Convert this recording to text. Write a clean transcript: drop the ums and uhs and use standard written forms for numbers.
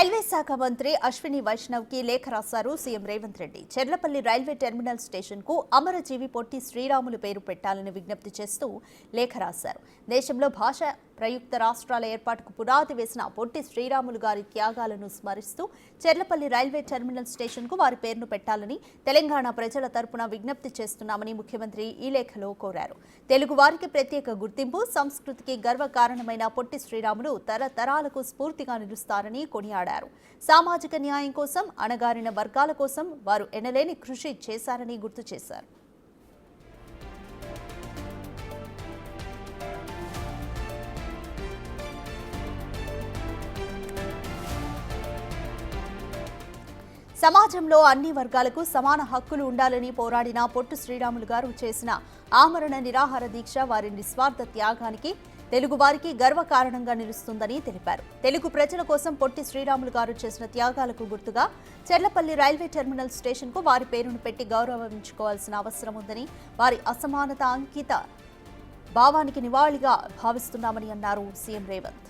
Railway శాఖ మంత్రి అశ్విని వైష్ణవ్ కి లేఖ రాశారు CM Revanth Reddy. Cherlapalli railway terminal station కు అమరజీవి పొట్టి శ్రీరాములు పేరు పెట్టాలని విజ్ఞప్తి చేస్తూ లేఖ రాశారు. దేశంలో భాష ప్రయుక్త రాష్ట్రాల ఏర్పాటుకు పునాది వేసిన పొట్టి శ్రీరాములు గారి త్యాగాలను స్మరిస్తూ చెర్లపల్లి రైల్వే టెర్మినల్ స్టేషన్ కు వారి పేరును పెట్టాలని తెలంగాణ ప్రజల తరపున విజ్ఞప్తి చేస్తున్నామని ముఖ్యమంత్రి ఈ లేఖలో కోరారు. తెలుగు వారికి ప్రత్యేక గుర్తింపు, సంస్కృతికి గర్వకారణమైన పొట్టి శ్రీరాములు తరతరాలకు స్ఫూర్తిగా నిలుస్తారని కొనియాడారు. సామాజిక న్యాయం కోసం, అణగారిన వర్గాల కోసం వారు ఎనలేని కృషి చేశారని గుర్తు చేశారు. సమాజంలో అన్ని వర్గాలకు సమాన హక్కులు ఉండాలని పోరాడిన పొట్టి శ్రీరాములు గారు చేసిన ఆమరణ నిరాహార దీక్ష వారి నిస్వార్థ త్యాగానికి తెలుగువారికి గర్వకారణంగా నిలుస్తుందని తెలిపారు. తెలుగు ప్రజల కోసం పొట్టి శ్రీరాములు గారు చేసిన త్యాగాలకు గుర్తుగా చెర్లపల్లి రైల్వే టెర్మినల్ స్టేషన్ కు వారి పేరును పెట్టి గౌరవించుకోవాల్సిన అవసరం ఉందని, వారి అసమానత అంకిత భావానికి నివాళిగా భావిస్తున్నామని అన్నారు సీఎం రేవంత్.